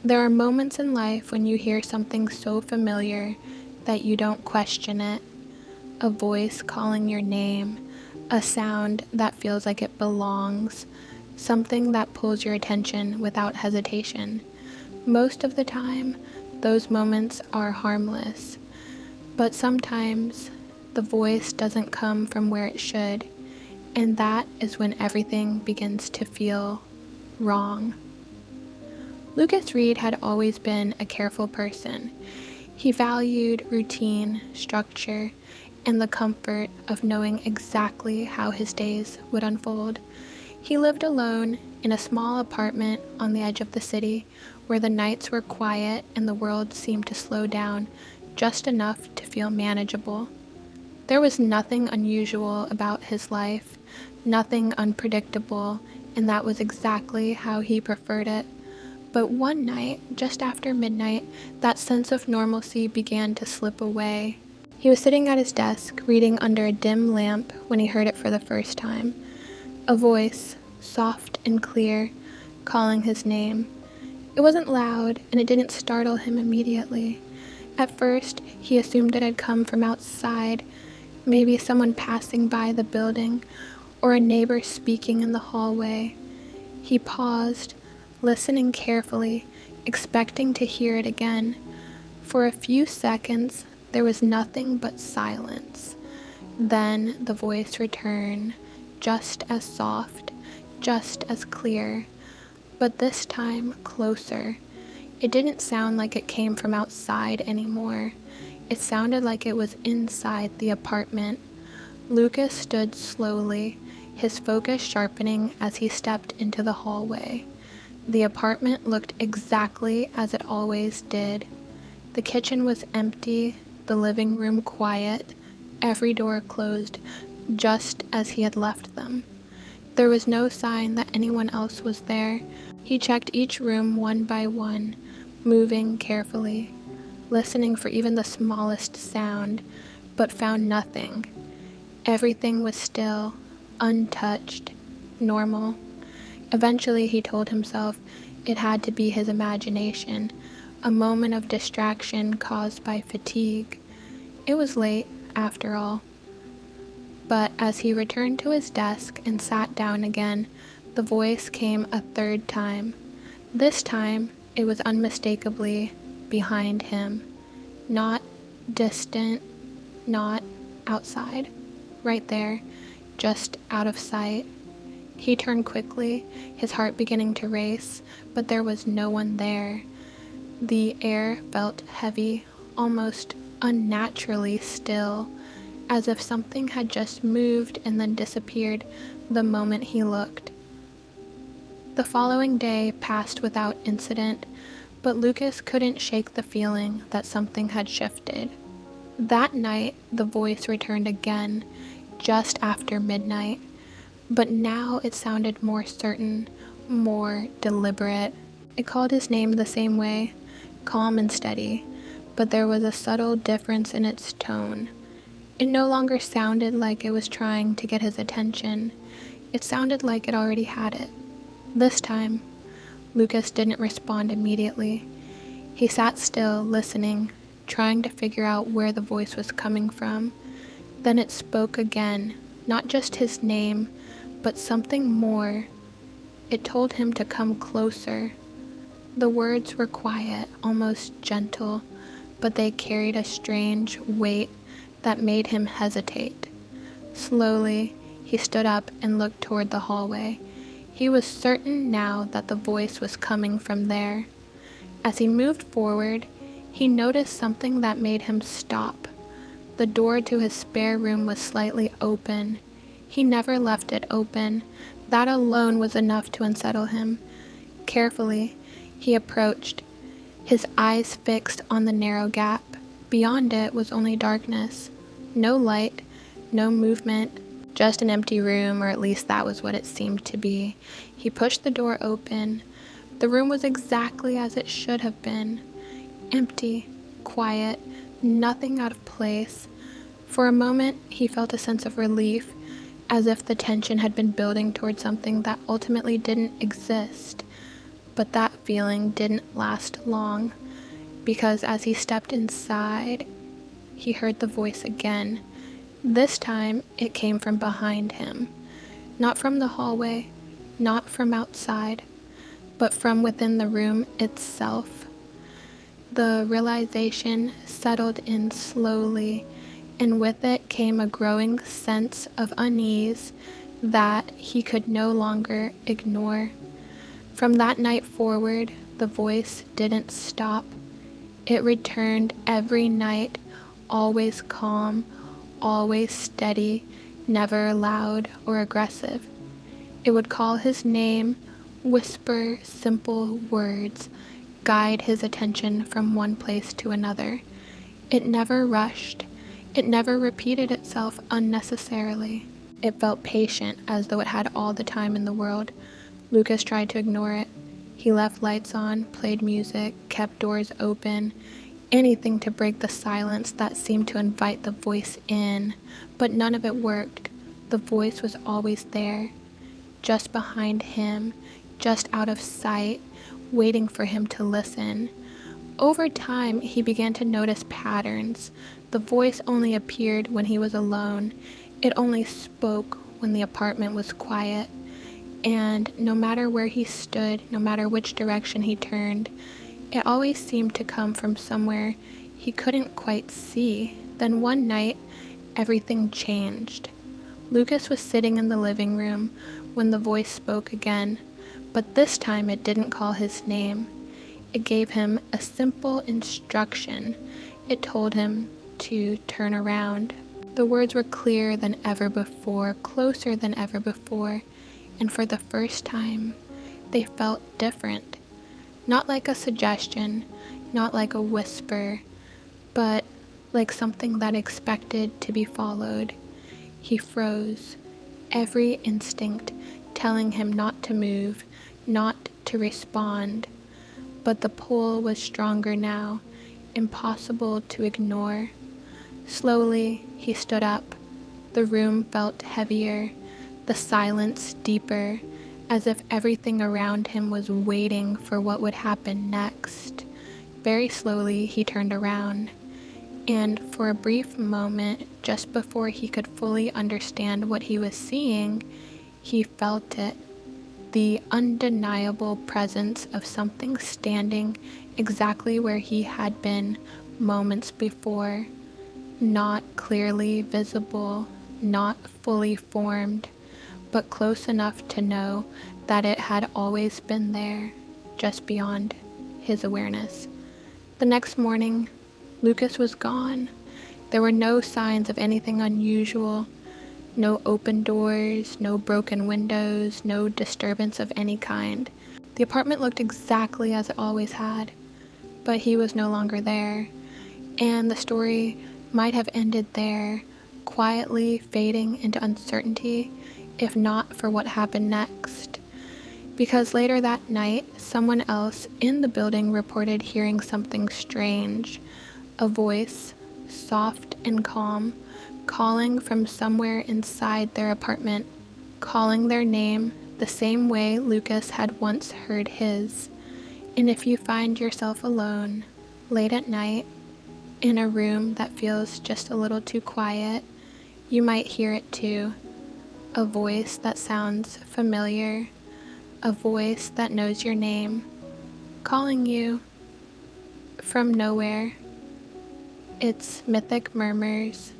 There are moments in life when you hear something so familiar that you don't question it. A voice calling your name, a sound that feels like it belongs, something that pulls your attention without hesitation. Most of the time, those moments are harmless, but sometimes the voice doesn't come from where it should, and that is when everything begins to feel wrong. Lucas Reed had always been a careful person. He valued routine, structure, and the comfort of knowing exactly how his days would unfold. He lived alone in a small apartment on the edge of the city where the nights were quiet and the world seemed to slow down just enough to feel manageable. There was nothing unusual about his life, nothing unpredictable, and that was exactly how he preferred it. But one night, just after midnight, that sense of normalcy began to slip away. He was sitting at his desk, reading under a dim lamp when he heard it for the first time. A voice, soft and clear, calling his name. It wasn't loud, and it didn't startle him immediately. At first, he assumed it had come from outside, maybe someone passing by the building, or a neighbor speaking in the hallway. He paused, listening carefully, expecting to hear it again. For a few seconds, there was nothing but silence. Then the voice returned, just as soft, just as clear, but this time closer. It didn't sound like it came from outside anymore. It sounded like it was inside the apartment. Lucas stood slowly, his focus sharpening as he stepped into the hallway. The apartment looked exactly as it always did. The kitchen was empty, the living room quiet, every door closed, just as he had left them. There was no sign that anyone else was there. He checked each room one by one, moving carefully, listening for even the smallest sound, but found nothing. Everything was still, untouched, normal. Eventually, he told himself it had to be his imagination, a moment of distraction caused by fatigue. It was late, after all. But as he returned to his desk and sat down again, the voice came a third time. This time, it was unmistakably behind him. Not distant, not outside. Right there, just out of sight. He turned quickly, his heart beginning to race, but there was no one there. The air felt heavy, almost unnaturally still, as if something had just moved and then disappeared the moment he looked. The following day passed without incident, but Lucas couldn't shake the feeling that something had shifted. That night, the voice returned again, just after midnight. But now it sounded more certain, more deliberate. It called his name the same way, calm and steady, but there was a subtle difference in its tone. It no longer sounded like it was trying to get his attention. It sounded like it already had it. This time, Lucas didn't respond immediately. He sat still, listening, trying to figure out where the voice was coming from. Then it spoke again, not just his name, but something more. It told him to come closer. The words were quiet, almost gentle, but they carried a strange weight that made him hesitate. Slowly, he stood up and looked toward the hallway. He was certain now that the voice was coming from there. As he moved forward, he noticed something that made him stop. The door to his spare room was slightly open. He never left it open. That alone was enough to unsettle him. Carefully, he approached, his eyes fixed on the narrow gap. Beyond it was only darkness. No light, no movement, just an empty room, or at least that was what it seemed to be. He pushed the door open. The room was exactly as it should have been. Empty, quiet, nothing out of place. For a moment, he felt a sense of relief, as if the tension had been building toward something that ultimately didn't exist. But that feeling didn't last long, because as he stepped inside, he heard the voice again. This time, it came from behind him. Not from the hallway, not from outside, but from within the room itself. The realization settled in slowly, and with it came a growing sense of unease that he could no longer ignore. From that night forward, the voice didn't stop. It returned every night, always calm, always steady, never loud or aggressive. It would call his name, whisper simple words, guide his attention from one place to another. It never rushed. It never repeated itself unnecessarily. It felt patient, as though it had all the time in the world. Lucas tried to ignore it. He left lights on, played music, kept doors open, anything to break the silence that seemed to invite the voice in. But none of it worked. The voice was always there, just behind him, just out of sight, waiting for him to listen. Over time, he began to notice patterns. The voice only appeared when he was alone. It only spoke when the apartment was quiet. And no matter where he stood, no matter which direction he turned, it always seemed to come from somewhere he couldn't quite see. Then one night, everything changed. Lucas was sitting in the living room when the voice spoke again, but this time it didn't call his name. It gave him a simple instruction. It told him to turn around. The words were clearer than ever before, closer than ever before, and for the first time, they felt different. Not like a suggestion, not like a whisper, but like something that expected to be followed. He froze, every instinct telling him not to move, not to respond. But the pull was stronger now, impossible to ignore. Slowly, he stood up. The room felt heavier, the silence deeper, as if everything around him was waiting for what would happen next. Very slowly, he turned around, and for a brief moment, just before he could fully understand what he was seeing, he felt it. The undeniable presence of something standing exactly where he had been moments before. Not clearly visible, not fully formed, but close enough to know that it had always been there, just beyond his awareness. The next morning, Lucas was gone. There were no signs of anything unusual. No open doors, no broken windows, no disturbance of any kind. The apartment looked exactly as it always had, but he was no longer there, and the story might have ended there, quietly fading into uncertainty, if not for what happened next. Because later that night, someone else in the building reported hearing something strange, a voice, soft and calm, calling from somewhere inside their apartment, calling their name the same way Lucas had once heard his. And if you find yourself alone, late at night, in a room that feels just a little too quiet, you might hear it too. A voice that sounds familiar, a voice that knows your name, calling you from nowhere. It's Mythic Murmurs.